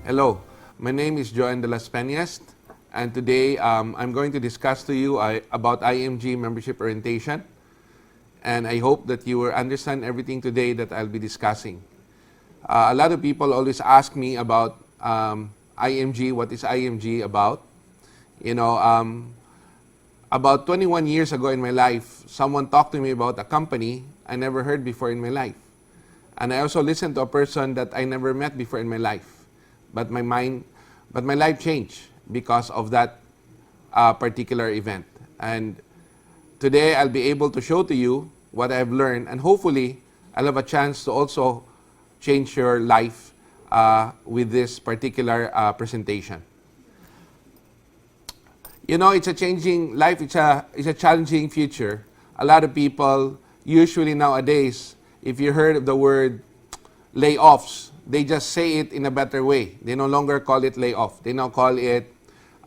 Hello, my name is Joan de las Peñas, and today I'm going to discuss to you about Img membership orientation, and I hope that you will understand everything today that I'll be discussing. A lot of people always ask me about Img, what is Img about? You know, about 21 years ago in my life, someone talked to me about a company I never heard before in my life. And I also listened to a person that I never met before in my life. But my life changed because of that particular event. And today I'll be able to show to you what I've learned, and hopefully I'll have a chance to also change your life with this particular presentation. You know, it's a changing life, it's a challenging future. A lot of people, usually nowadays, if you heard of the word layoffs, they just say it in a better way. They no longer call it layoff. They now call it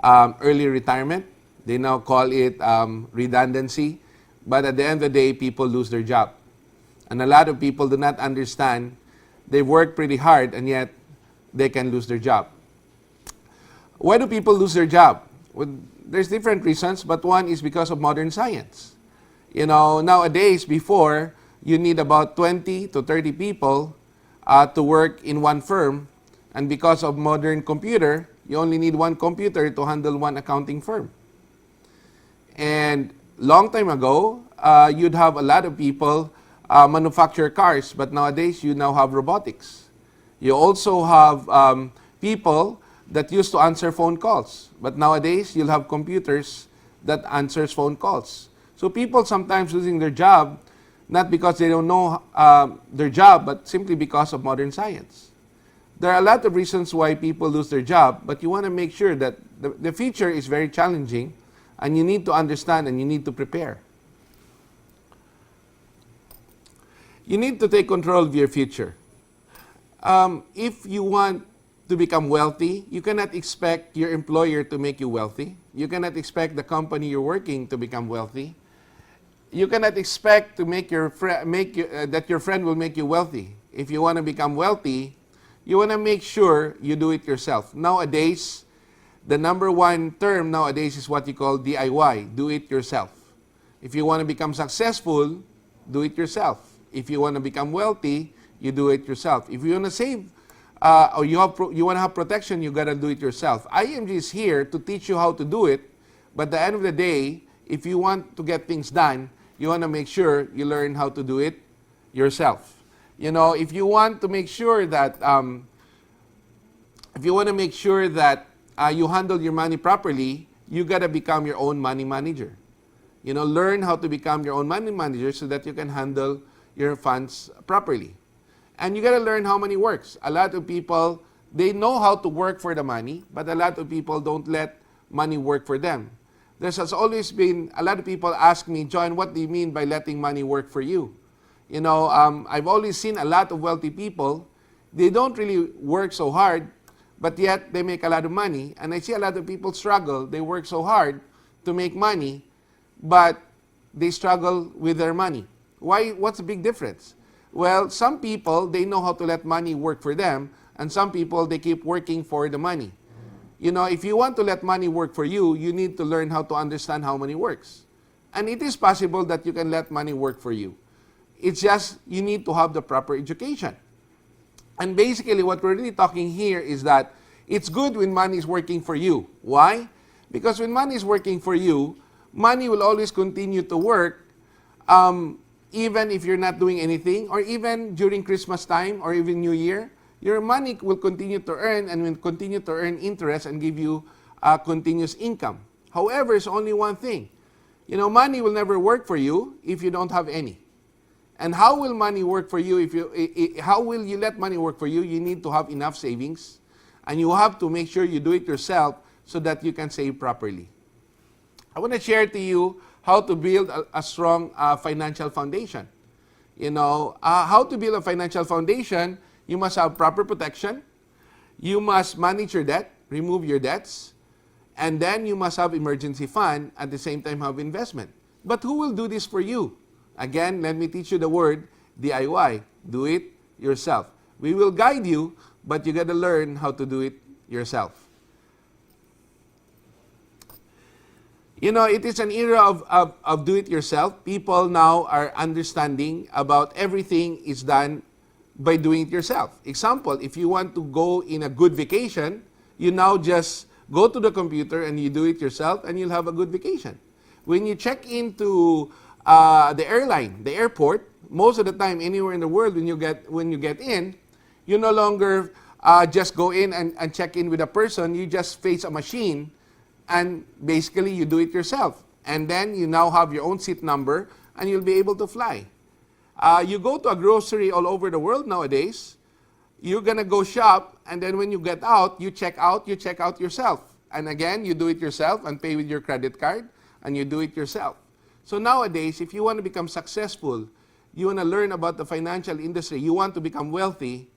early retirement. They now call it redundancy. But at the end of the day, people lose their job. And a lot of people do not understand they work pretty hard and yet they can lose their job. Why do people lose their job? Well, there's different reasons, but one is because of modern science. You know, nowadays, before, you need about 20 to 30 people to work in one firm. And because of modern computer, you only need one computer to handle one accounting firm. And long time ago, you'd have a lot of people manufacture cars, but nowadays you now have robotics. You also have people that used to answer phone calls, but nowadays you'll have computers that answers phone calls. So people sometimes losing their job, not because they don't know their job, but simply because of modern science. There are a lot of reasons why people lose their job, but you want to make sure that the future is very challenging, and you need to understand and you need to prepare. You need to take control of your future. If you want to become wealthy, you cannot expect your employer to make you wealthy. You cannot expect the company you're working to become wealthy. You cannot expect to that your friend will make you wealthy. If you want to become wealthy, you want to make sure you do it yourself. Nowadays, the number one term nowadays is what you call DIY, do it yourself. If you want to become successful, do it yourself. If you want to become wealthy, you do it yourself. If you want to save or you want to have protection, you got to do it yourself. Img is here to teach you how to do it, but at the end of the day, if you want to get things done, you want to make sure you learn how to do it yourself. You know, if you want to make sure that you handle your money properly, you got to become your own money manager. You know, learn how to become your own money manager so that you can handle your funds properly. And you got to learn how money works. A lot of people, they know how to work for the money, but a lot of people don't let money work for them. There has always been, a lot of people ask me, John, what do you mean by letting money work for you? You know, I've always seen a lot of wealthy people, they don't really work so hard, but yet they make a lot of money. And I see a lot of people struggle. They work so hard to make money, but they struggle with their money. Why? What's the big difference? Well, some people, they know how to let money work for them, and some people, they keep working for the money. You know, if you want to let money work for you, you need to learn how to understand how money works. And it is possible that you can let money work for you. It's just you need to have the proper education. And basically what we're really talking here is that it's good when money is working for you. Why? Because when money is working for you, money will always continue to work even if you're not doing anything, or even during Christmas time or even New Year. Your money will continue to earn and will continue to earn interest and give you continuous income. However, it's only one thing. You know, money will never work for you if you don't have any. And how will money work for you how will you let money work for you? You need to have enough savings, and you have to make sure you do it yourself so that you can save properly. I want to share to you how to build a strong financial foundation. You know, how to build a financial foundation. You must have proper protection. You must manage your debt, remove your debts, and then you must have emergency fund, at the same time have investment. But who will do this for you? Again, let me teach you the word DIY. Do it yourself. We will guide you, but you got to learn how to do it yourself. You know, it is an era of do-it-yourself. People now are understanding about everything is done by doing it yourself. Example, if you want to go in a good vacation, you now just go to the computer and you do it yourself and you'll have a good vacation. When you check into the airline, the airport, most of the time anywhere in the world when you get in, you no longer just go in and check in with a person. You just face a machine and basically you do it yourself. And then you now have your own seat number and you'll be able to fly. You go to a grocery all over the world nowadays, you're going to go shop, and then when you get out, you check out yourself. And again, you do it yourself and pay with your credit card, and you do it yourself. So nowadays, if you want to become successful, you want to learn about the financial industry, you want to become wealthy,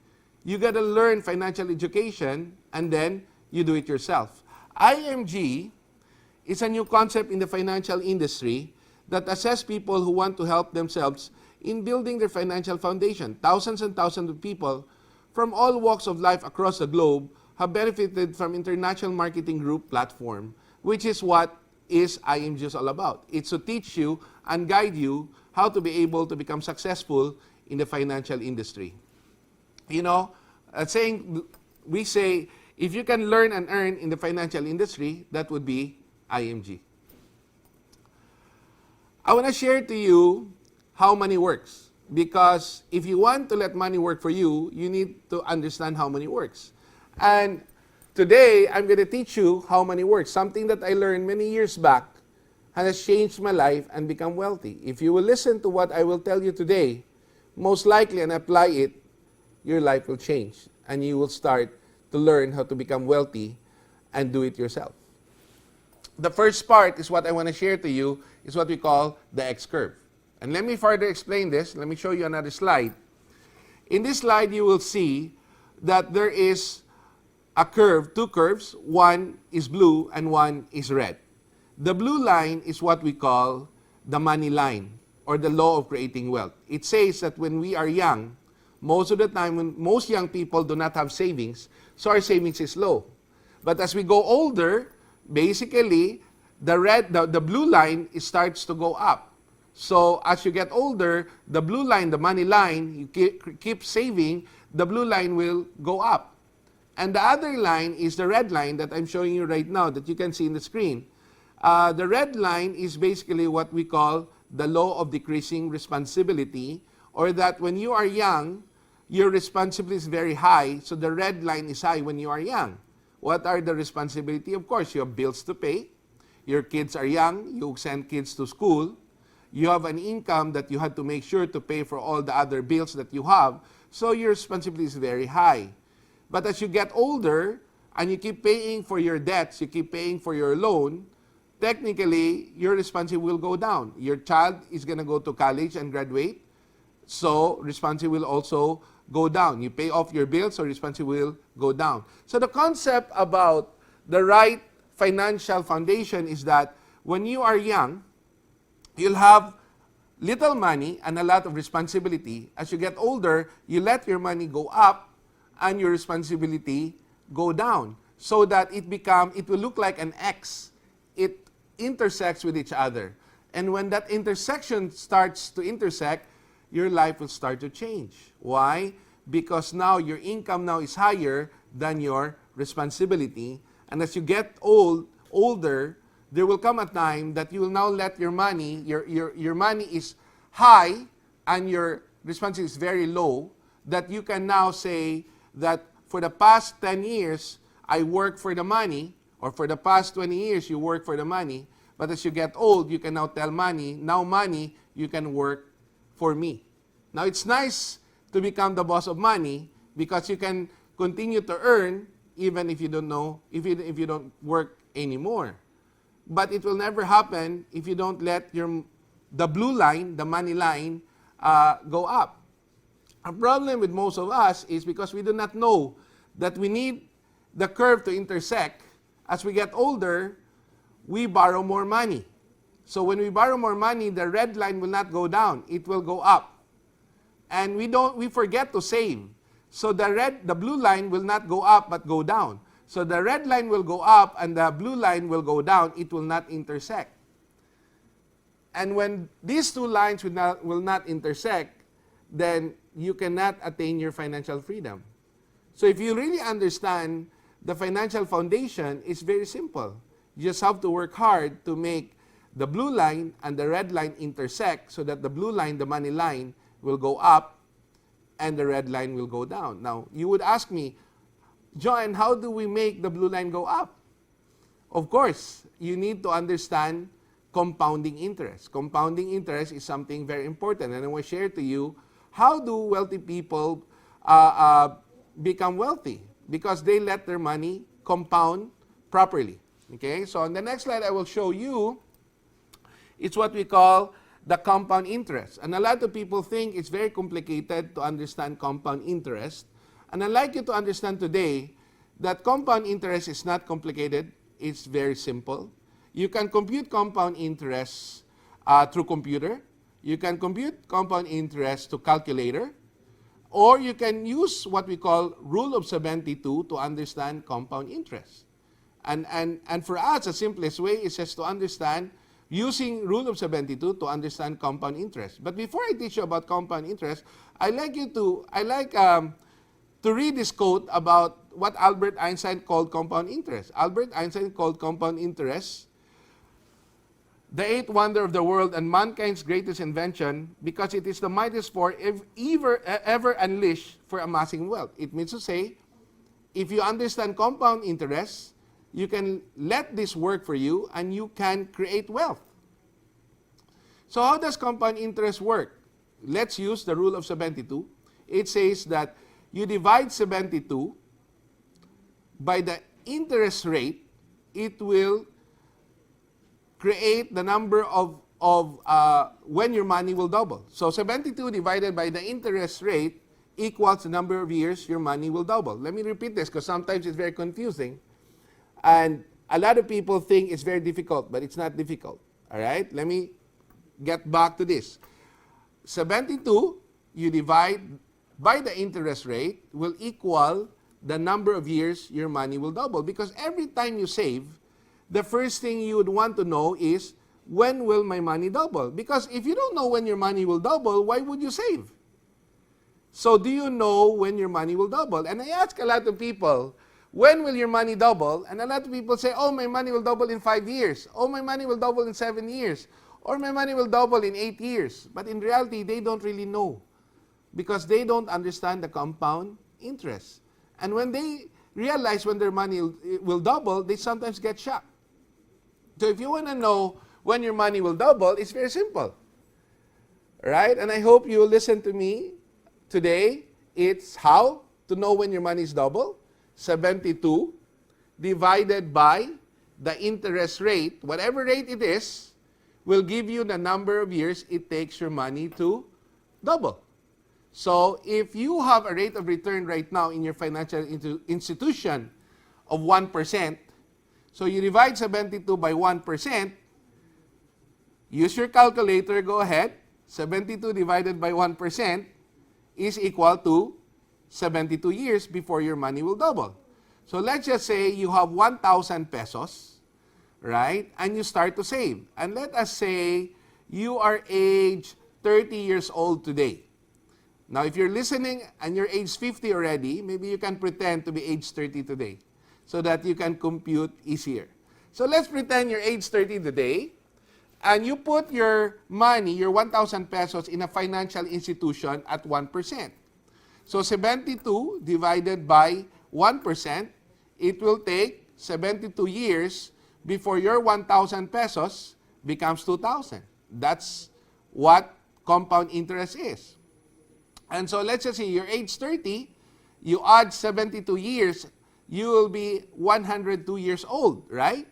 you got to learn financial education, and then you do it yourself. IMG is a new concept in the financial industry that assess people who want to help themselves in building their financial foundation. Thousands and thousands of people from all walks of life across the globe have benefited from International Marketing Group platform, which is what is IMG is all about. It's to teach you and guide you how to be able to become successful in the financial industry. You know, we say, if you can learn and earn in the financial industry, that would be IMG. I want to share to you how money works. Because if you want to let money work for you, you need to understand how money works. And today, I'm going to teach you how money works. Something that I learned many years back has changed my life and become wealthy. If you will listen to what I will tell you today, most likely and apply it, your life will change. And you will start to learn how to become wealthy and do it yourself. The first part is what I want to share to you is what we call the X curve. And let me further explain this. Let me show you another slide. In this slide, you will see that there is a curve, two curves. One is blue and one is red. The blue line is what we call the money line or the law of creating wealth. It says that when we are young, most of the time, when most young people do not have savings, so our savings is low. But as we go older, basically, the blue line starts to go up. So as you get older, the blue line, the money line, you keep saving, the blue line will go up. And the other line is the red line that I'm showing you right now that you can see in the screen. The red line is basically what we call the law of decreasing responsibility, or that when you are young, your responsibility is very high, so the red line is high when you are young. What are the responsibility? Of course, you have bills to pay. Your kids are young. You send kids to school. You have an income that you have to make sure to pay for all the other bills that you have. So your responsibility is very high. But as you get older and you keep paying for your debts, you keep paying for your loan, technically your responsibility will go down. Your child is going to go to college and graduate, so responsibility will also go down. You pay off your bills, so responsibility will go down. So the concept about the right financial foundation is that when you are young, you'll have little money and a lot of responsibility. As you get older, you let your money go up and your responsibility go down so that it will look like an X. It intersects with each other. And when that intersection starts to intersect, your life will start to change. Why? Because now your income now is higher than your responsibility. And as you get older, there will come a time that you will now let your money, your money is high and your responsibility is very low, that you can now say that for the past 10 years, I work for the money, or for the past 20 years, you work for the money, but as you get old, you can now tell money, now money, you can work for me. Now, it's nice to become the boss of money because you can continue to earn even if you don't know, if you don't work anymore. But it will never happen if you don't let the blue line, the money line, go up. A problem with most of us is because we do not know that we need the curve to intersect. As we get older, we borrow more money. So when we borrow more money, the red line will not go down. It will go up. And we forget to save. So the blue line will not go up but go down. So the red line will go up and the blue line will go down. It will not intersect. And when these two lines will not intersect, then you cannot attain your financial freedom. So if you really understand the financial foundation, it's very simple. You just have to work hard to make the blue line and the red line intersect so that the blue line, the money line, will go up and the red line will go down. Now, you would ask me, John, how do we make the blue line go up? Of course, you need to understand compounding interest. Compounding interest is something very important, and I will share to you how do wealthy people become wealthy, because they let their money compound properly. Okay, so on the next slide, I will show you, it's what we call the compound interest. And a lot of people think it's very complicated to understand compound interest. And I'd like you to understand today that compound interest is not complicated. It's very simple. You can compute compound interest through computer. You can compute compound interest to calculator. Or you can use what we call rule of 72 to understand compound interest. And for us, the simplest way is just to understand using rule of 72 to understand compound interest. But before I teach you about compound interest, I like to read this quote about what Albert Einstein called compound interest. Albert Einstein called compound interest the eighth wonder of the world and mankind's greatest invention because it is the mightiest force ever unleashed for amassing wealth. It means to say, if you understand compound interest, you can let this work for you and you can create wealth. So how does compound interest work? Let's use the rule of 72. It says that you divide 72 by the interest rate, it will create the number of when your money will double. So 72 divided by the interest rate equals the number of years your money will double. Let me repeat this because sometimes it's very confusing. And a lot of people think it's very difficult, but it's not difficult. All right? Let me get back to this. 72 you divide by the interest rate will equal the number of years your money will double. Because every time you save, the first thing you would want to know is, when will my money double? Because if you don't know when your money will double, why would you save? So do you know when your money will double? And I ask a lot of people, when will your money double? And a lot of people say, oh, my money will double in 5 years. Oh, my money will double in 7 years. Or my money will double in 8 years. But in reality, they don't really know because they don't understand the compound interest. And when they realize when their money will double, they sometimes get shocked. So if you want to know when your money will double, it's very simple. Right? And I hope you will listen to me today. It's how to know when your money is double. 72 divided by the interest rate, whatever rate it is, will give you the number of years it takes your money to double. So if you have a rate of return right now in your financial institution of 1%, so you divide 72 by 1%, use your calculator, go ahead, 72 divided by 1% is equal to 72 years before your money will double. So let's just say you have 1,000 pesos, right? And you start to save. And let us say you are age 30 years old today. Now, if you're listening and you're age 50 already, maybe you can pretend to be age 30 today so that you can compute easier. So let's pretend you're age 30 today and you put your money, your 1,000 pesos in a financial institution at 1%. So 72 divided by 1%, it will take 72 years before your 1,000 pesos becomes 2,000. That's what compound interest is. And so let's just say you're age 30, you add 72 years, you will be 102 years old, right?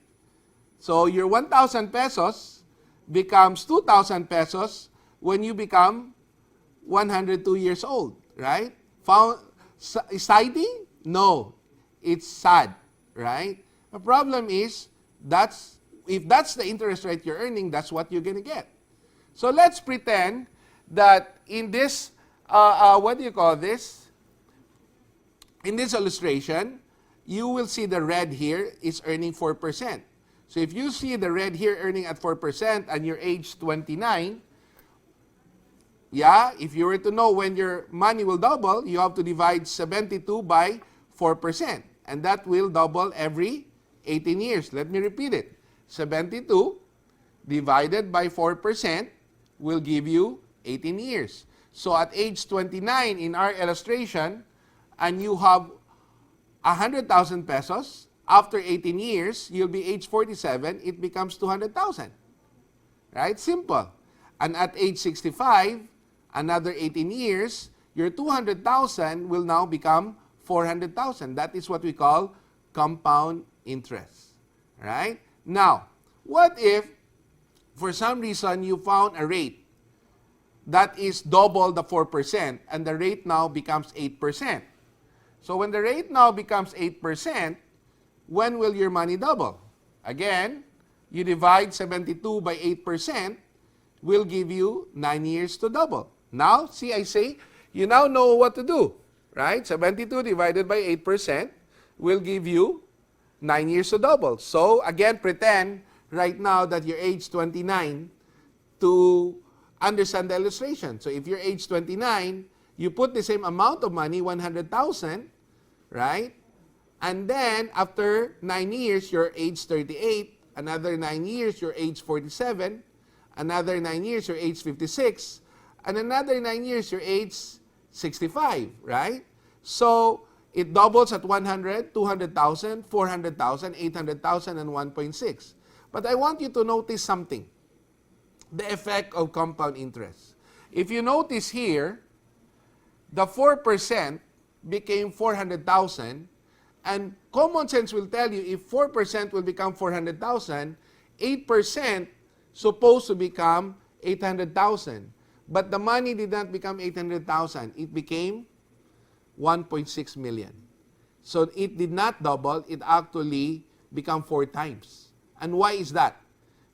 So your 1,000 pesos becomes 2,000 pesos when you become 102 years old, right? Exciting? No. It's sad, right? The problem is, if that's the interest rate you're earning, that's what you're going to get. So let's pretend that in this, what do you call this? In this illustration, you will see the red here is earning 4%. So if you see the red here earning at 4% and you're age 29, yeah, if you were to know when your money will double, you have to divide 72 by 4%. And that will double every 18 years. Let me repeat it. 72 divided by 4% will give you 18 years. So at age 29 in our illustration, and you have 100,000 pesos, after 18 years, you'll be age 47, it becomes 200,000. Right? Simple. And at age 65, another 18 years, your 200,000 will now become 400,000. That is what we call compound interest. Right? Now, what if, for some reason, you found a rate that is double the 4%, and the rate now becomes 8%. So when the rate now becomes 8%, when will your money double? Again, you divide 72 by 8%, will give you 9 years to double. Now, see, I say, you now know what to do, right? 72 divided by 8% will give you 9 years to double. So, again, pretend right now that you're age 29 to understand the illustration. So, if you're age 29, you put the same amount of money, 100,000, right? And then, after 9 years, you're age 38. Another 9 years, you're age 47. Another 9 years, you're age 56. And another 9 years, you're age 65, right? So, it doubles at 100, 200,000, 400,000, 800,000, and 1.6. But I want you to notice something. The effect of compound interest. If you notice here, the 4% became 400,000, and common sense will tell you if 4% will become 400,000, 8% supposed to become 800,000. But the money did not become 800,000. It became 1.6 million. So it did not double. It actually became 4 times. And why is that?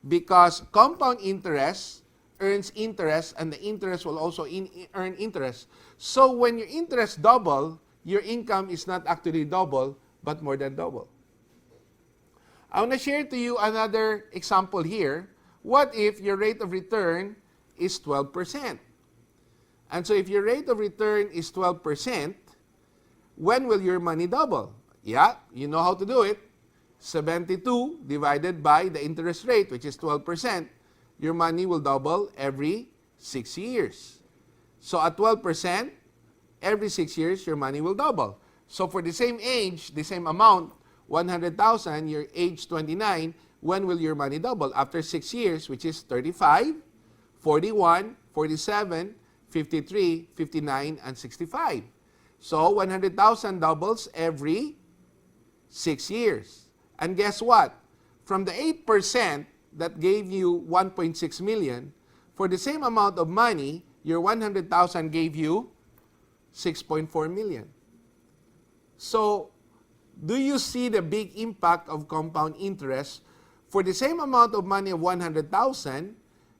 Because compound interest earns interest, and the interest will also earn interest. So when your interest double, your income is not actually double, but more than double. I want to share to you another example here. What if your rate of return is 12%? And so if your rate of return is 12%, when will your money double? Yeah, you know how to do it. 72 divided by the interest rate, which is 12%, your money will double every 6 years. So at 12%, every 6 years, your money will double. So for the same age, the same amount, 100,000, you're age 29, when will your money double? After 6 years, which is 35, 41, 47, 53, 59, and 65. So 100,000 doubles every 6 years. And guess what? From the 8% that gave you 1.6 million, for the same amount of money, your 100,000 gave you 6.4 million. So, do you see the big impact of compound interest? For the same amount of money of 100,000,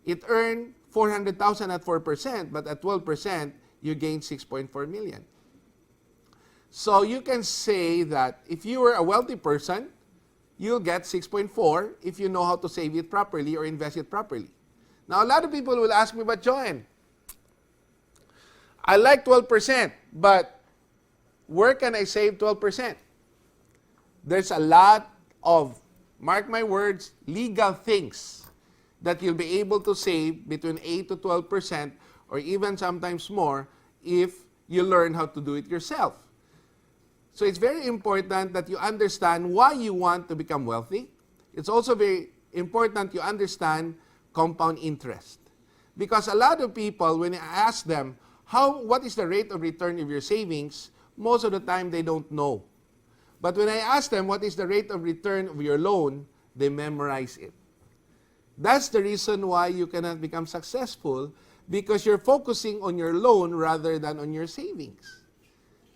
it earned 400,000 at 4%, but at 12%, you gain 6.4 million. So, you can say that if you were a wealthy person, you'll get 6.4 if you know how to save it properly or invest it properly. Now, a lot of people will ask me, but Joanne, I like 12%, but where can I save 12%? There's a lot of, mark my words, legal things that you'll be able to save between 8 to 12% or even sometimes more if you learn how to do it yourself. So it's very important that you understand why you want to become wealthy. It's also very important you understand compound interest. Because a lot of people, when I ask them, what is the rate of return of your savings, most of the time they don't know. But when I ask them what is the rate of return of your loan, they memorize it. That's the reason why you cannot become successful, because you're focusing on your loan rather than on your savings.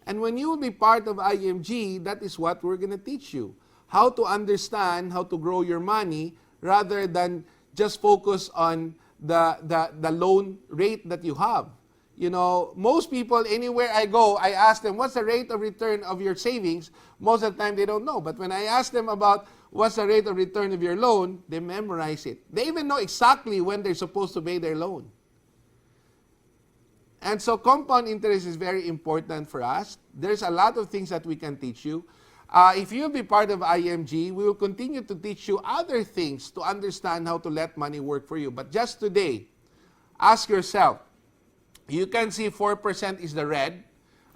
And when you will be part of IMG, that is what we're going to teach you. How to understand how to grow your money rather than just focus on the loan rate that you have. You know, most people, anywhere I go, I ask them, what's the rate of return of your savings? Most of the time, they don't know. But when I ask them about what's the rate of return of your loan, they memorize it. They even know exactly when they're supposed to pay their loan. And so compound interest is very important for us. There's a lot of things that we can teach you. If you'll be part of IMG, we will continue to teach you other things to understand how to let money work for you. But just today, ask yourself, you can see 4% is the red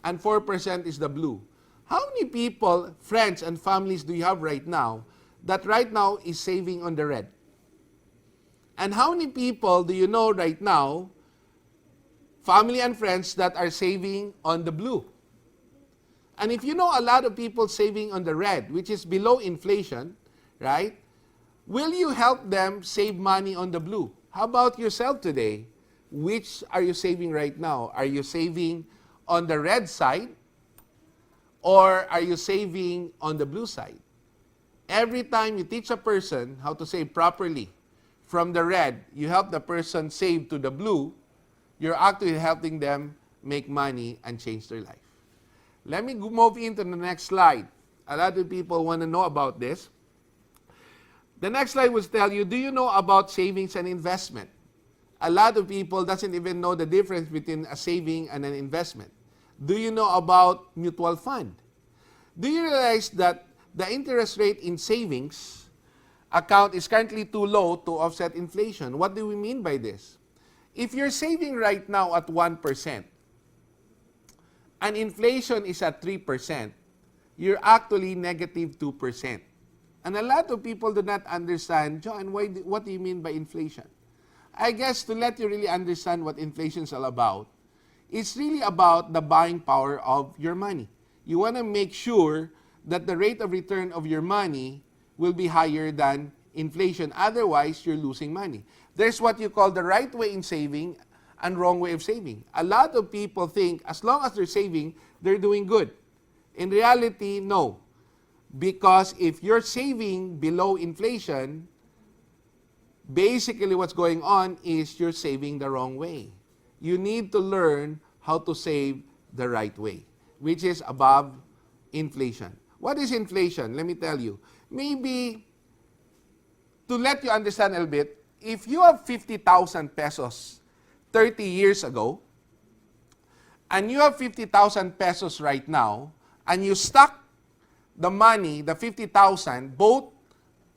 and 4% is the blue. How many people, friends, and families do you have right now that right now is saving on the red? And how many people do you know right now, family and friends, that are saving on the blue? And if you know a lot of people saving on the red, which is below inflation, right? Will you help them save money on the blue? How about yourself today? Which are you saving right now? Are you saving on the red side? Or are you saving on the blue side? Every time you teach a person how to save properly from the red, you help the person save to the blue, you're actually helping them make money and change their life. Let me move into the next slide. A lot of people want to know about this. The next slide will tell you, do you know about savings and investment? A lot of people doesn't even know the difference between a saving and an investment. Do you know about mutual fund? Do you realize that the interest rate in savings account is currently too low to offset inflation? What do we mean by this? If you're saving right now at 1%, and inflation is at 3%, you're actually negative 2%. And a lot of people do not understand, John, what do you mean by inflation? I guess to let you really understand what inflation is all about, it's really about the buying power of your money. You want to make sure that the rate of return of your money will be higher than inflation. Otherwise, you're losing money. There's what you call the right way in saving and wrong way of saving. A lot of people think as long as they're saving, they're doing good. In reality, no. Because if you're saving below inflation, basically what's going on is you're saving the wrong way. You need to learn how to save the right way, which is above inflation. What is inflation? Let me tell you. Maybe to let you understand a little bit, if you have 50,000 pesos 30 years ago, and you have 50,000 pesos right now, and you stock the money, the 50,000, both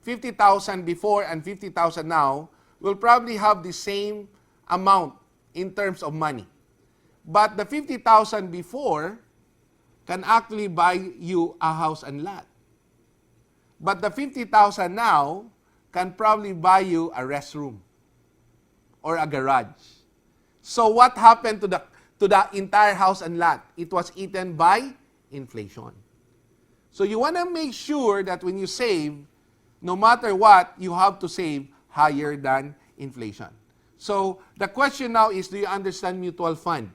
50,000 before and 50,000 now, will probably have the same amount in terms of money. But the 50,000 before can actually buy you a house and lot. But the 50,000 now can probably buy you a restroom or a garage. So what happened to the entire house and lot? It was eaten by inflation. So you want to make sure that when you save, no matter what, you have to save higher than inflation. So the question now is, do you understand mutual fund?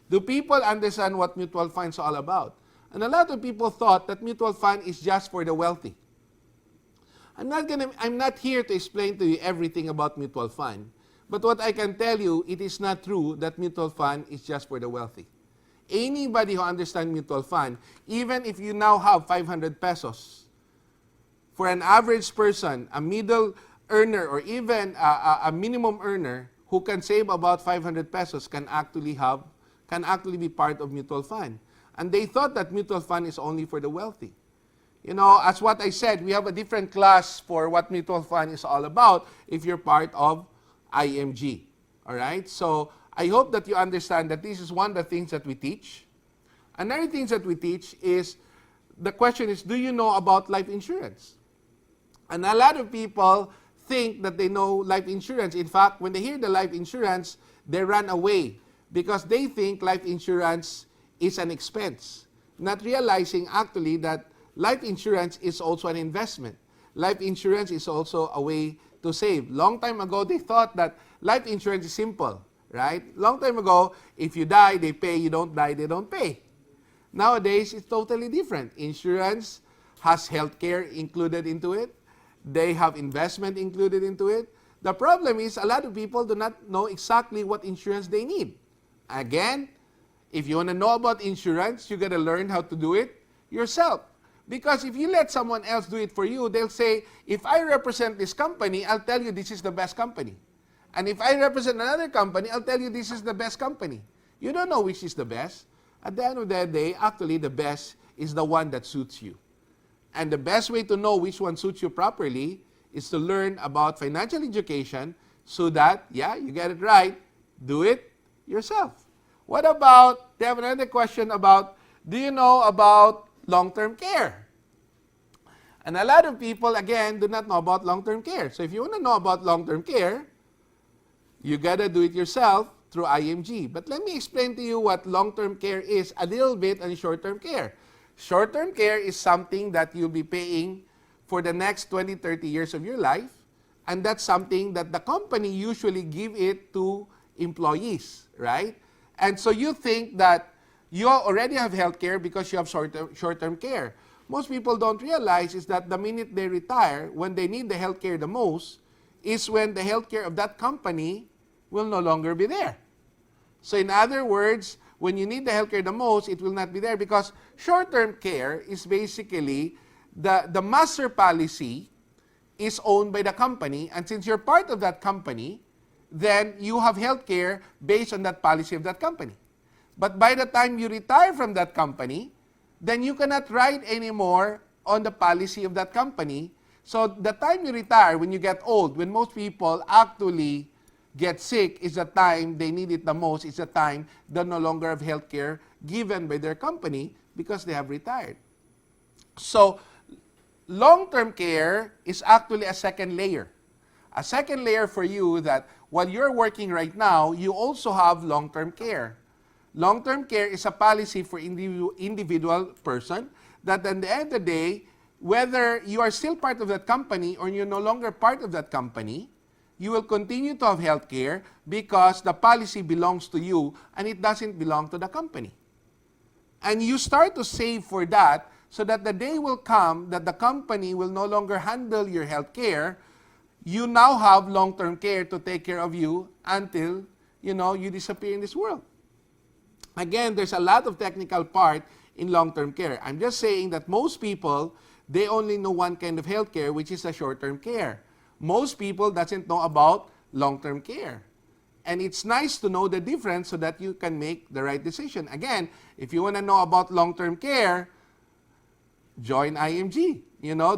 Do people understand what mutual funds are all about? And a lot of people thought that mutual fund is just for the wealthy. I'm not here to explain to you everything about mutual fund. But what I can tell you, it is not true that mutual fund is just for the wealthy. Anybody who understands mutual fund, even if you now have 500 pesos, for an average person, a middle earner, or even a minimum earner who can save about 500 pesos can actually be part of mutual fund. And they thought that mutual fund is only for the wealthy. You know, as what I said, we have a different class for what mutual fund is all about if you're part of IMG. All right? So I hope that you understand that this is one of the things that we teach. Another thing that we teach is, the question is, do you know about life insurance? And a lot of people think that they know life insurance. In fact, when they hear the life insurance, they run away because they think life insurance is an expense, not realizing actually that life insurance is also an investment. Life insurance is also a way to save. Long time ago, they thought that life insurance is simple, right? Long time ago, if you die, they pay. You don't die, they don't pay. Nowadays, it's totally different. Insurance has healthcare included into it. They have investment included into it. The problem is a lot of people do not know exactly what insurance they need Again, if you want to know about insurance, you got to learn how to do it yourself. Because if you let someone else do it for you, they'll say, if I represent this company, I'll tell you this is the best company. And if I represent another company, I'll tell you this is the best company. You don't know which is the best. At the end of the day, actually the best is the one that suits you. And the best way to know which one suits you properly is to learn about financial education so that, yeah, you get it right, do it yourself. What about, they have another question about, do you know about long-term care? And a lot of people, again, do not know about long-term care. So if you want to know about long-term care, you got to do it yourself through IMG. But let me explain to you what long-term care is a little bit on short-term care. Short-term care is something that you'll be paying for the next 20, 30 years of your life. And that's something that the company usually give it to employees, right? And so you think that you already have health care because you have short-term care. Most people don't realize is that the minute they retire, when they need the health care the most, is when the health care of that company will no longer be there. So in other words, when you need the health care the most, it will not be there because short-term care is basically the master policy is owned by the company, and since you're part of that company, then you have health care based on that policy of that company. But by the time you retire from that company, then you cannot ride anymore on the policy of that company. So the time you retire, when you get old, when most people actually get sick, is the time they need it the most, is the time they no longer have health care given by their company because they have retired. So long-term care is actually a second layer. A second layer for you that while you're working right now, you also have long-term care. Long-term care is a policy for individual person that at the end of the day, whether you are still part of that company or you're no longer part of that company, you will continue to have health care because the policy belongs to you and it doesn't belong to the company. And you start to save for that so that the day will come that the company will no longer handle your health care. You now have long-term care to take care of you until, you disappear in this world. Again, there's a lot of technical part in long-term care. I'm just saying that most people, they only know one kind of health care, which is the short-term care. Most people doesn't know about long-term care. And it's nice to know the difference so that you can make the right decision. Again, if you want to know about long-term care, join IMG.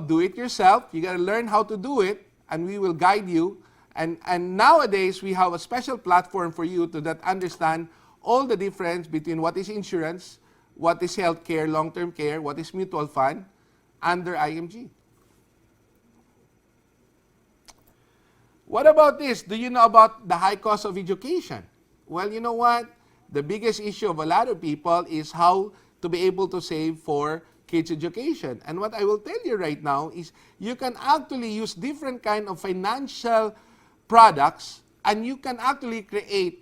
Do it yourself. You got to learn how to do it, and we will guide you. And nowadays, we have a special platform for you to that understand all the difference between what is insurance, what is health care, long-term care, what is mutual fund under IMG. What about this? Do you know about the high cost of education? Well, you know what? The biggest issue of a lot of people is how to be able to save for kids' education. And what I will tell you right now is you can actually use different kind of financial products and you can actually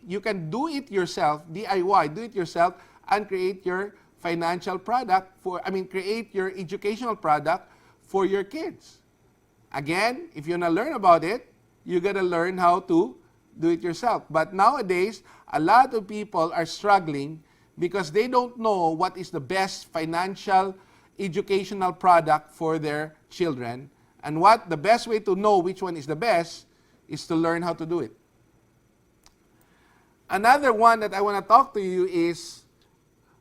you can do it yourself, DIY, do it yourself, and create your financial product create your educational product for your kids. Again, if you want to learn about it, you got to learn how to do it yourself. But nowadays, a lot of people are struggling because they don't know what is the best financial educational product for their children. And what the best way to know which one is the best is to learn how to do it. Another one that I want to talk to you is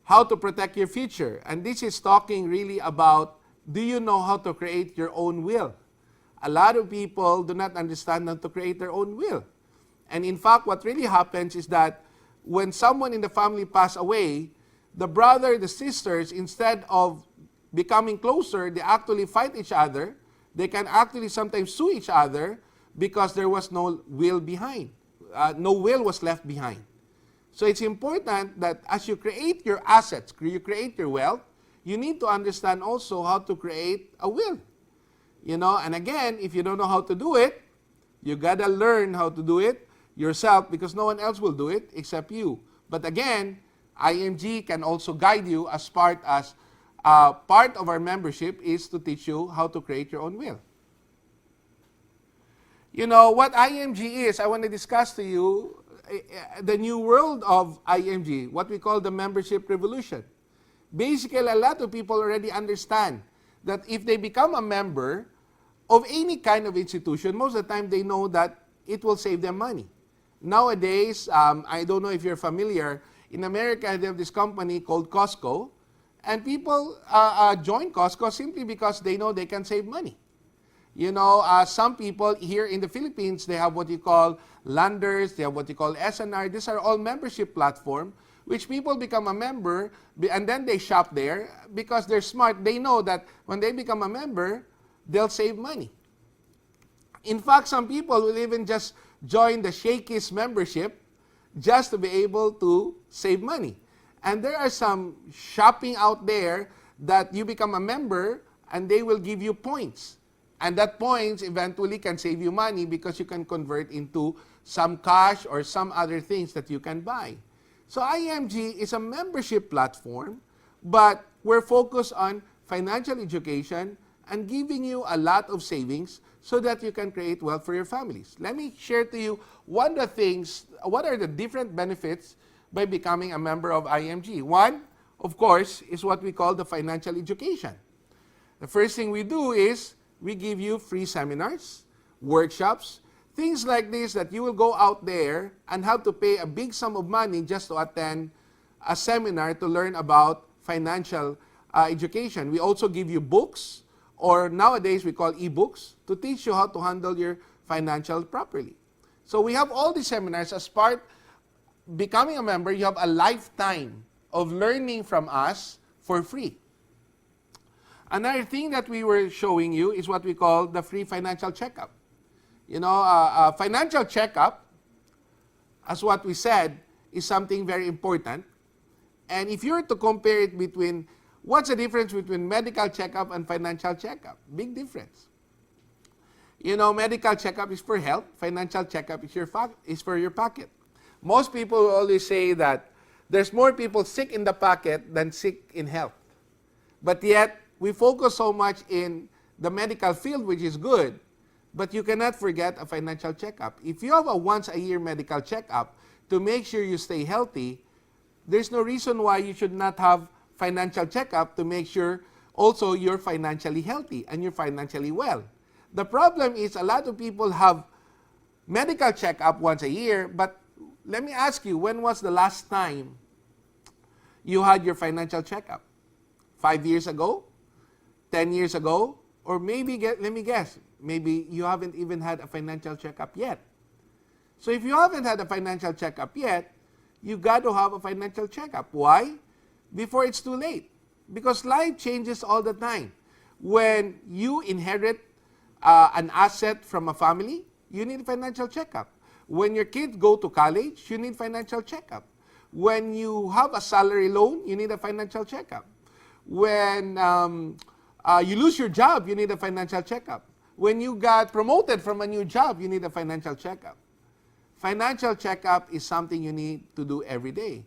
how to protect your future. And this is talking really about, do you know how to create your own will? A lot of people do not understand how to create their own will. And in fact, what really happens is that when someone in the family passes away, the brother, the sisters, instead of becoming closer, they actually fight each other. They can actually sometimes sue each other because there was no will behind. No will was left behind. So it's important that as you create your assets, you create your wealth, you need to understand also how to create a will. And again, if you don't know how to do it, you gotta learn how to do it yourself because no one else will do it except you. But again, IMG can also guide you as part of our membership is to teach you how to create your own will. What IMG is, I want to discuss to you, the new world of IMG, what we call the membership revolution. Basically, a lot of people already understand that if they become a member of any kind of institution, most of the time they know that it will save them money. Nowadays, I don't know if you're familiar, in America they have this company called Costco, and people join Costco simply because they know they can save money. You know, some people here in the Philippines, they have what you call Landers, they have what you call SNR. These are all membership platform, which people become a member, and then they shop there because they're smart. They know that when they become a member, they'll save money. In fact, some people will even just join the Shakey's membership just to be able to save money. And there are some shopping out there that you become a member and they will give you points. And that points eventually can save you money because you can convert into some cash or some other things that you can buy. So IMG is a membership platform, but we're focused on financial education and giving you a lot of savings so that you can create wealth for your families. Let me share to you what are the different benefits by becoming a member of IMG. One, of course, is what we call the financial education. The first thing we do is we give you free seminars, workshops, things like this that you will go out there and have to pay a big sum of money just to attend a seminar to learn about financial education. We also give you books, or nowadays we call ebooks, to teach you how to handle your financial properly. So we have all these seminars as part. Becoming a member, you have a lifetime of learning from us for free. Another thing that we were showing you is what we call the free financial checkup. You know, a financial checkup, as what we said, is something very important. And if you were to compare it between, what's the difference between medical checkup and financial checkup? Big difference. You know, medical checkup is for health, financial checkup is for your pocket. Most people always say that there's more people sick in the pocket than sick in health. But yet, we focus so much in the medical field, which is good, but you cannot forget a financial checkup. If you have a once-a-year medical checkup to make sure you stay healthy, there's no reason why you should not have financial checkup to make sure also you're financially healthy and you're financially well. The problem is a lot of people have medical checkup once a year, but let me ask you, when was the last time you had your financial checkup? 5 years ago? 10 years ago? Or maybe, let me guess, maybe you haven't even had a financial checkup yet. So if you haven't had a financial checkup yet, you got to have a financial checkup. Why? Before it's too late. Because life changes all the time. When you inherit an asset from a family, you need a financial checkup. When your kids go to college, you need financial checkup. When you have a salary loan, you need a financial checkup. When you lose your job, you need a financial checkup. When you got promoted from a new job, you need a financial checkup. Financial checkup is something you need to do every day.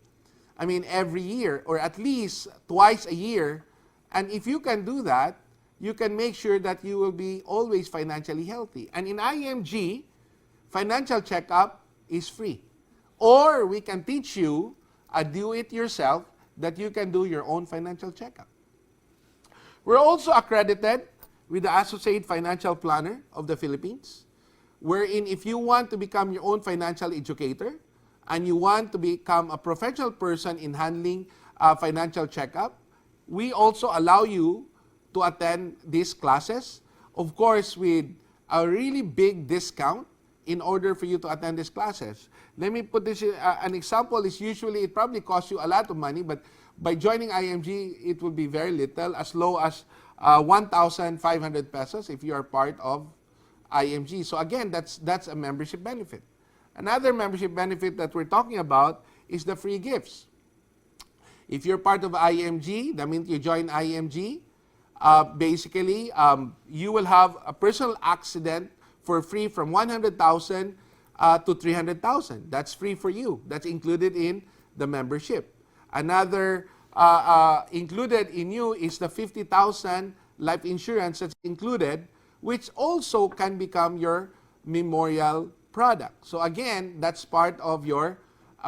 I mean, every year, or at least twice a year. And if you can do that, you can make sure that you will be always financially healthy. And in IMG, financial checkup is free. Or we can teach you a do-it-yourself that you can do your own financial checkup. We're also accredited with the Associate Financial Planner of the Philippines, wherein if you want to become your own financial educator and you want to become a professional person in handling financial checkup, we also allow you to attend these classes, of course with a really big discount in order for you to attend these classes. Let me put this, an example is usually, it probably costs you a lot of money, but by joining IMG, it will be very little, as low as 1,500 pesos if you are part of IMG. So again, that's a membership benefit. Another membership benefit that we're talking about is the free gifts. If you're part of IMG, that means you join IMG, basically, you will have a personal accident for free from 100,000 to 300,000. That's free for you. That's included in the membership. Another included in you is the 50,000 life insurance that's included, which also can become your memorial product. So again, that's part of your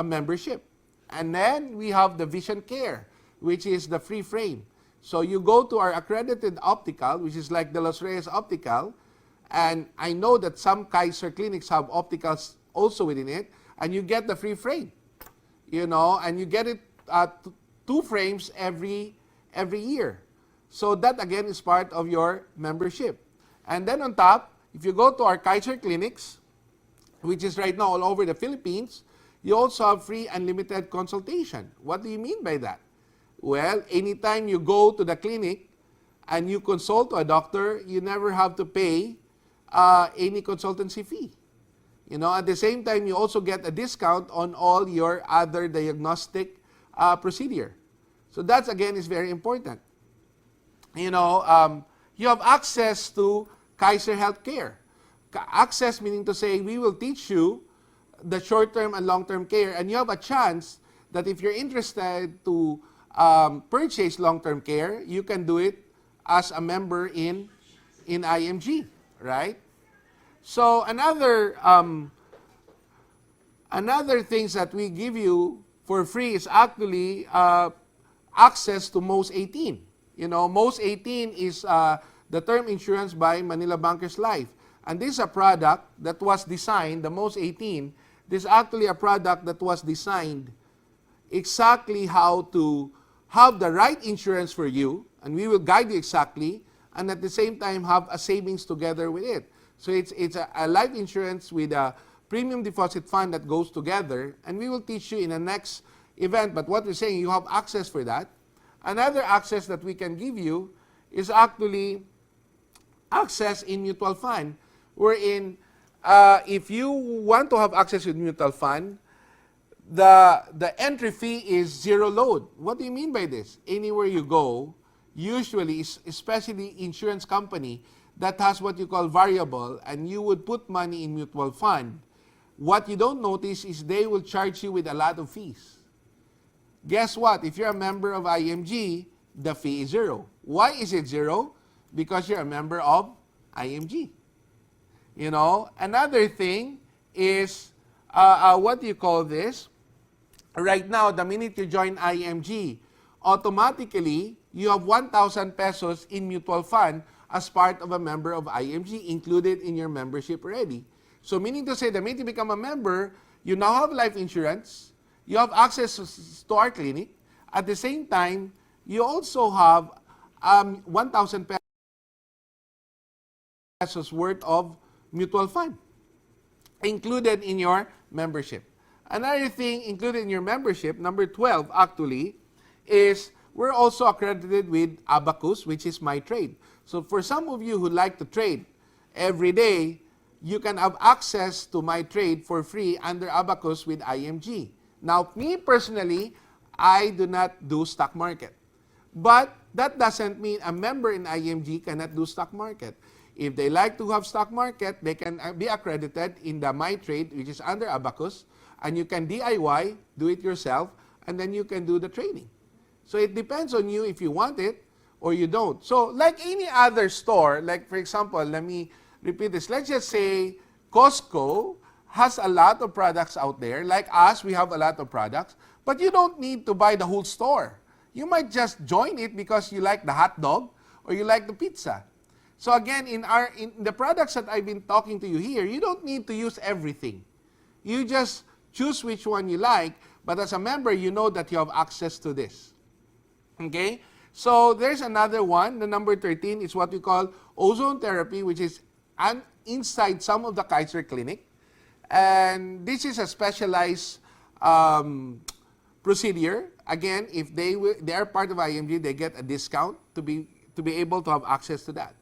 membership. And then we have the Vision Care, which is the free frame. So you go to our accredited optical, which is like the Los Reyes Optical, and I know that some Kaiser clinics have opticals also within it, and you get the free frame, and you get it 2 frames every year. So that again is part of your membership. And then on top, if you go to our Kaiser clinics, which is right now all over the Philippines, you also have free unlimited consultation. What do you mean by that? Well, anytime you go to the clinic and you consult a doctor, you never have to pay any consultancy fee. At the same time, you also get a discount on all your other diagnostic procedure. So that again is very important. You have access to Kaiser Healthcare. Access meaning to say we will teach you the short-term and long-term care, and you have a chance that if you're interested to purchase long-term care, you can do it as a member in IMG, right? So another things that we give you for free is actually access to MOS 18. MOS 18 is the term insurance by Manila Bankers Life. And this is a product that was designed, the MOS 18, this is actually a product that was designed exactly how to have the right insurance for you, and we will guide you exactly, and at the same time have a savings together with it. So it's a life insurance with a premium deposit fund that goes together, and we will teach you in the next event. But what we're saying, you have access for that. Another access that we can give you is actually access in mutual fund, wherein if you want to have access with mutual fund, the entry fee is zero load. What do you mean by this? Anywhere you go, usually, especially insurance company that has what you call variable, and you would put money in mutual fund, what you don't notice is they will charge you with a lot of fees. Guess what? If you're a member of IMG, the fee is zero. Why is it zero? Because you're a member of IMG. Another thing is, what do you call this? Right now, the minute you join IMG, automatically, you have 1,000 pesos in mutual fund as part of a member of IMG, included in your membership already. So meaning to say, the minute you become a member, you now have life insurance, you have access to our clinic. At the same time, you also have 1,000 pesos worth of mutual fund included in your membership. Another thing included in your membership, number 12 actually, is we're also accredited with Abacus, which is my trade. So for some of you who like to trade every day, you can have access to my trade for free under Abacus with IMG. Now, me personally, I do not do stock market. But that doesn't mean a member in IMG cannot do stock market. If they like to have stock market, they can be accredited in the My Trade, which is under Abacus, and you can DIY, do it yourself, and then you can do the trading. So it depends on you if you want it or you don't. So like any other store, like for example, let me repeat this. Let's just say Costco has a lot of products out there. Like us, we have a lot of products, but you don't need to buy the whole store. You might just join it because you like the hot dog or you like the pizza. So again, in the products that I've been talking to you here, you don't need to use everything. You just choose which one you like, but as a member, you know that you have access to this. Okay? So there's another one. The number 13 is what we call ozone therapy, which is inside some of the Kaiser clinic. And this is a specialized procedure. Again, if they are part of IMG, they get a discount to be able to have access to that.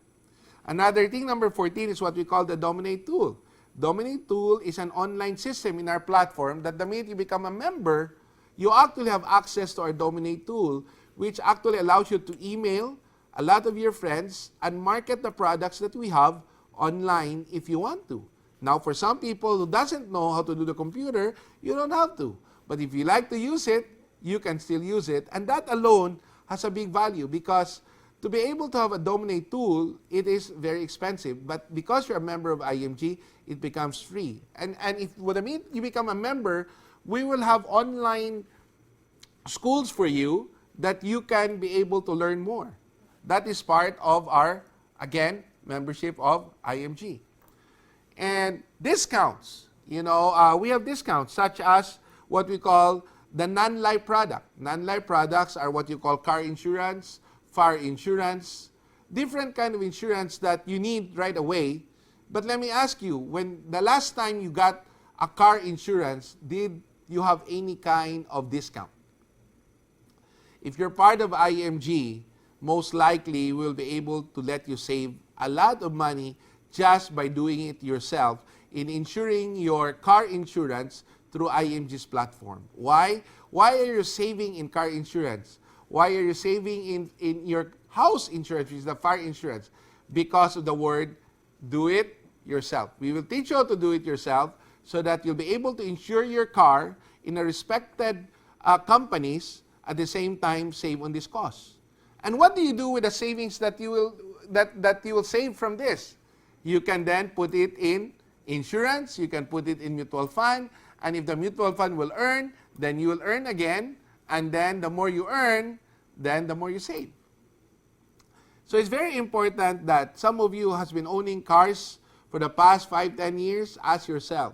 Another thing, number 14, is what we call the Dominate tool. Dominate tool is an online system in our platform that the minute you become a member, you actually have access to our Dominate tool, which actually allows you to email a lot of your friends and market the products that we have online if you want to. Now, for some people who doesn't know how to do the computer, you don't have to. But if you like to use it, you can still use it. And that alone has a big value because to be able to have a Dominate tool, it is very expensive. But because you're a member of IMG, it becomes free. And if what I mean, you become a member, we will have online schools for you that you can be able to learn more. That is part of our, again, membership of IMG. And discounts. We have discounts such as what we call the non-life product. Non-life products are what you call car insurance, fire insurance, different kind of insurance that you need right away. But let me ask you, when the last time you got a car insurance, did you have any kind of discount? If you're part of IMG, most likely we'll be able to let you save a lot of money just by doing it yourself in insuring your car insurance through IMG's platform. Why? Why are you saving in car insurance? Why are you saving in your house insurance, which is the fire insurance? Because of the word, do it yourself. We will teach you how to do it yourself so that you'll be able to insure your car in a respected companies, at the same time save on this cost. And what do you do with the savings that you will save from this? You can then put it in insurance, you can put it in mutual fund, and if the mutual fund will earn, then you will earn again, and then the more you earn, then the more you save. So it's very important that some of you has been owning cars for the past 5-10 years. Ask yourself,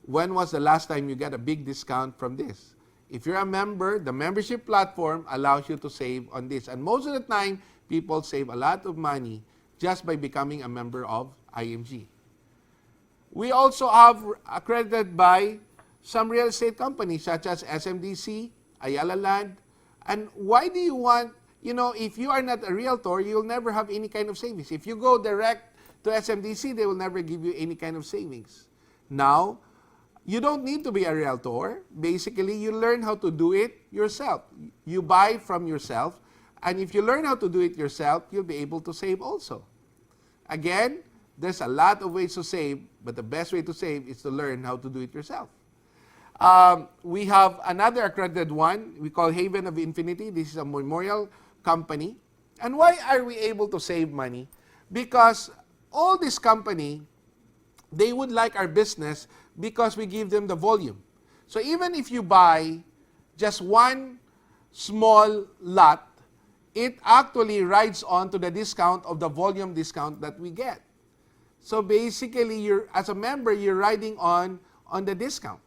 when was the last time you got a big discount from this? If you're a member, the membership platform allows you to save on this. And most of the time, people save a lot of money just by becoming a member of IMG. We also have accredited by some real estate companies such as SMDC, Ayala Land. And why do you want, if you are not a realtor, you'll never have any kind of savings. If you go direct to SMDC, they will never give you any kind of savings. Now, you don't need to be a realtor. Basically, you learn how to do it yourself. You buy from yourself. And if you learn how to do it yourself, you'll be able to save also. Again, there's a lot of ways to save, but the best way to save is to learn how to do it yourself. We have another accredited one. We call Haven of Infinity. This is a memorial company. And why are we able to save money? Because all this company, they would like our business because we give them the volume. So even if you buy just one small lot, it actually rides on to the discount of the volume discount that we get. So basically, as a member, you're riding on the discount.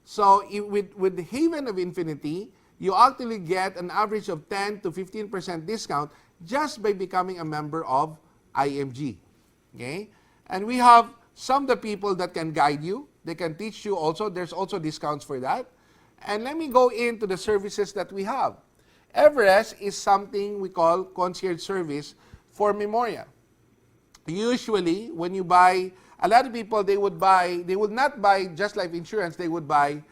So with the Haven of Infinity, you actually get an average of 10 to 15% discount just by becoming a member of IMG. Okay? And we have some of the people that can guide you. They can teach you also. There's also discounts for that. And let me go into the services that we have. Everest is something we call concierge service for memorial. Usually, when you buy, a lot of people, they would not buy just life insurance, they would buy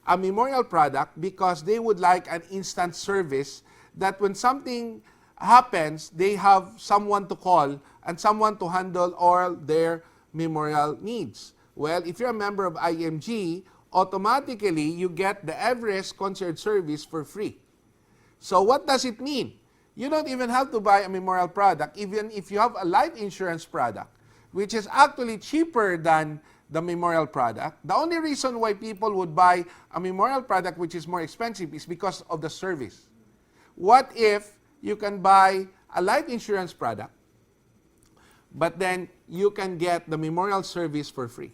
a memorial product because they would like an instant service that when something happens, they have someone to call and someone to handle all their memorial needs. Well, if you're a member of IMG, automatically you get the Everest concierge service for free. So what does it mean? You don't even have to buy a memorial product, even if you have a life insurance product, which is actually cheaper than the memorial product. The only reason why people would buy a memorial product which is more expensive is because of the service. What if you can buy a life insurance product, but then you can get the memorial service for free?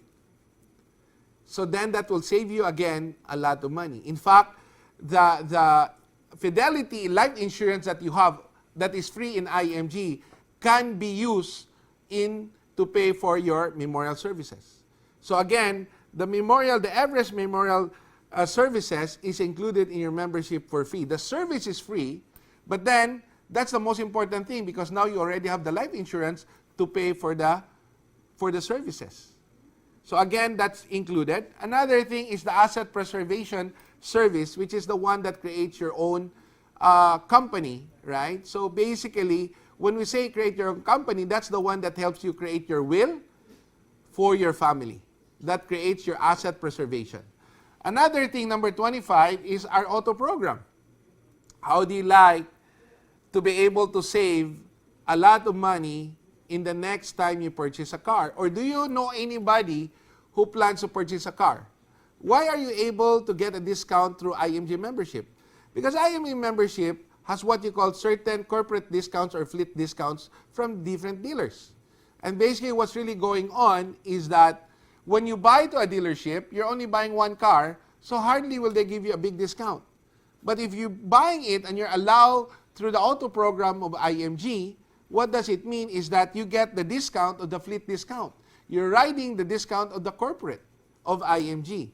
So then that will save you, again, a lot of money. In fact, the Fidelity life insurance that you have that is free in IMG can be used to pay for your memorial services. So again, the Everest Memorial services is included in your membership for free. The service is free, but then that's the most important thing because now you already have the life insurance to pay for the services. So again, that's included. Another thing is the asset preservation service, which is the one that creates your own company, right? So basically, when we say create your own company, that's the one that helps you create your will for your family. That creates your asset preservation. Another thing, number 25, is our auto program. How do you like to be able to save a lot of money in the next time you purchase a car? Or do you know anybody who plans to purchase a car? Why are you able to get a discount through IMG membership? Because IMG membership has what you call certain corporate discounts or fleet discounts from different dealers. And basically what's really going on is that when you buy to a dealership, you're only buying one car, so hardly will they give you a big discount. But if you're buying it and you're allowed through the auto program of IMG, what does it mean is that you get the discount of the fleet discount. You're riding the discount of the corporate of IMG.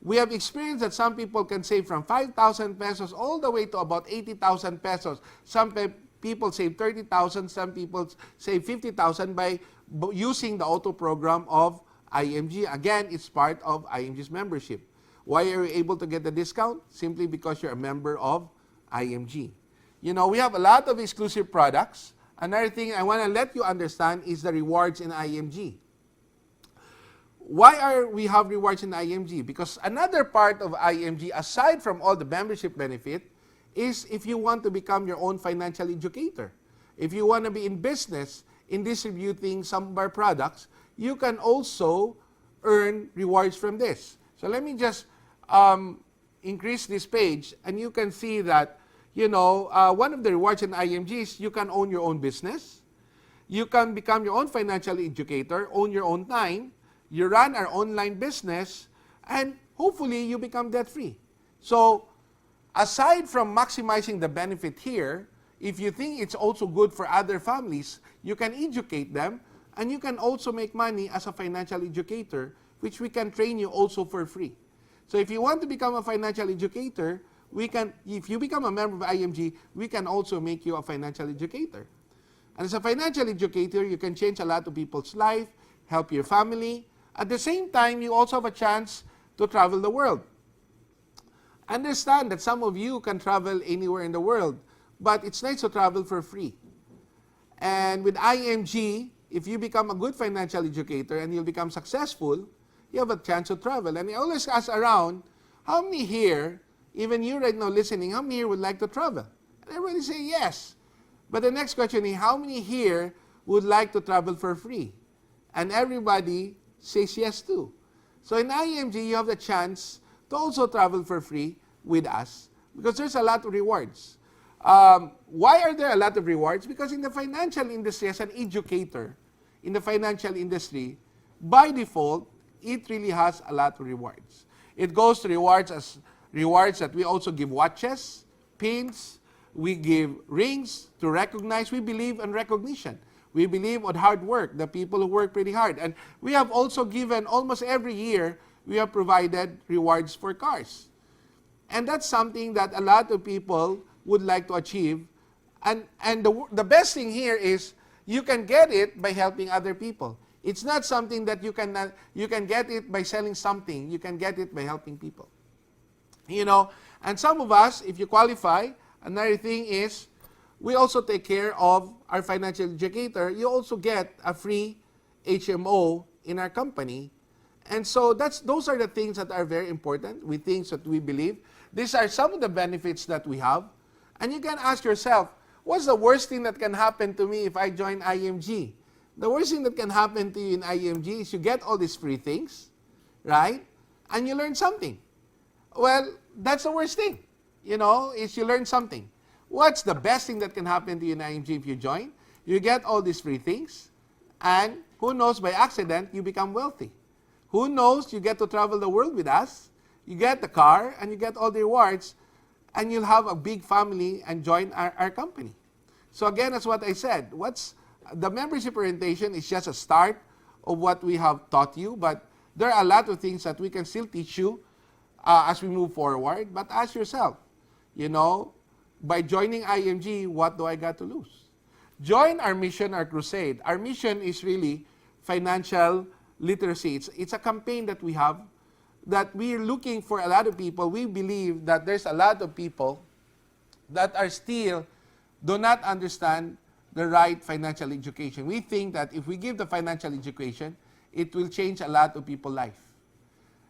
We have experienced that some people can save from 5,000 pesos all the way to about 80,000 pesos. Some people save 30,000, some people save 50,000 by using the auto program of IMG. Again, it's part of IMG's membership. Why are you able to get the discount? Simply because you're a member of IMG. You know, we have a lot of exclusive products. Another thing I want to let you understand is the rewards in IMG. Why are we have rewards in IMG? Because another part of IMG, aside from all the membership benefit, is if you want to become your own financial educator. If you want to be in business in distributing some of our products, you can also earn rewards from this. So let me just increase this page, and you can see that, you know, one of the rewards in IMG is you can own your own business. You can become your own financial educator, own your own time. You run our online business, and hopefully you become debt-free. So aside from maximizing the benefit here, if you think it's also good for other families, you can educate them, and you can also make money as a financial educator, which we can train you also for free. So if you want to become a financial educator, if you become a member of IMG, we can also make you a financial educator. And as a financial educator, you can change a lot of people's life, help your family. At the same time, you also have a chance to travel the world. Understand that some of you can travel anywhere in the world, but it's nice to travel for free. And with IMG, if you become a good financial educator and you'll become successful, you have a chance to travel. And I always ask around, how many here, even you right now listening, how many here would like to travel? And everybody say yes. But the next question is, how many here would like to travel for free? And everybody says yes too. So in IMG, you have the chance to also travel for free with us because there's a lot of rewards. Why are there a lot of rewards? Because in the financial industry, as an educator in the financial industry, by default, it really has a lot of rewards. It goes to rewards that we also give watches, pins, we give rings to recognize. We believe in recognition. We believe on hard work, the people who work pretty hard. And we have also given, almost every year, we have provided rewards for cars. And that's something that a lot of people would like to achieve. And the best thing here is you can get it by helping other people. It's not something that you can get it by selling something. You can get it by helping people. You know, and some of us, if you qualify, another thing is, we also take care of our financial educator. You also get a free HMO in our company. And so those are the things that are very important. We things that we believe. These are some of the benefits that we have. And you can ask yourself, what's the worst thing that can happen to me if I join IMG? The worst thing that can happen to you in IMG is you get all these free things, right? And you learn something. Well, that's the worst thing, you know, is you learn something. What's the best thing that can happen to you in IMG if you join? You get all these free things, and who knows, by accident, you become wealthy. Who knows, you get to travel the world with us, you get the car, and you get all the rewards, and you'll have a big family and join our company. So again, that's what I said. The membership orientation is just a start of what we have taught you, but there are a lot of things that we can still teach you as we move forward. But ask yourself, you know, by joining IMG, what do I got to lose? Join our mission, our crusade. Our mission is really financial literacy. It's a campaign that we have that we're looking for a lot of people. We believe that there's a lot of people that are still do not understand the right financial education. We think that if we give the financial education, it will change a lot of people's life.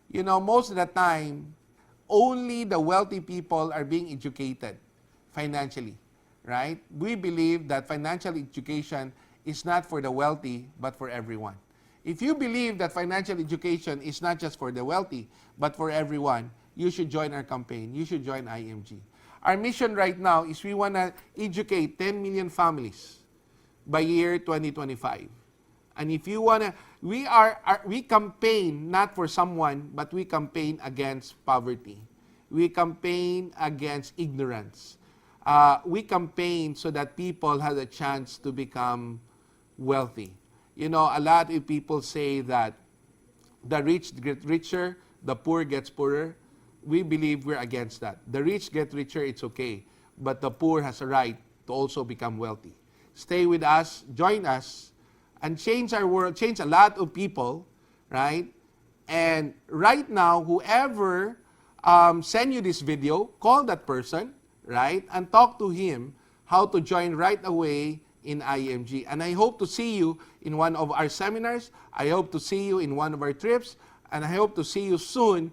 You know, most of the time, only the wealthy people are being educated financially, right? We believe that financial education is not for the wealthy, but for everyone. If you believe that financial education is not just for the wealthy, but for everyone, you should join our campaign. You should join IMG. Our mission right now is we want to educate 10 million families by year 2025. And if you want to, we campaign not for someone, but we campaign against poverty. We campaign against ignorance. We campaign so that people have a chance to become wealthy. You know, a lot of people say that the rich get richer, the poor gets poorer. We believe we're against that. The rich get richer, it's okay. But the poor has a right to also become wealthy. Stay with us, join us, and change our world, change a lot of people, right? And right now, whoever send you this video, call that person, right? And talk to him how to join right away in IMG. And I hope to see you in one of our seminars. I hope to see you in one of our trips. And I hope to see you soon.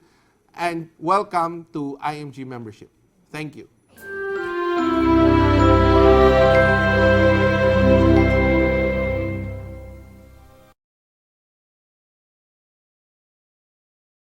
And welcome to IMG membership. Thank you.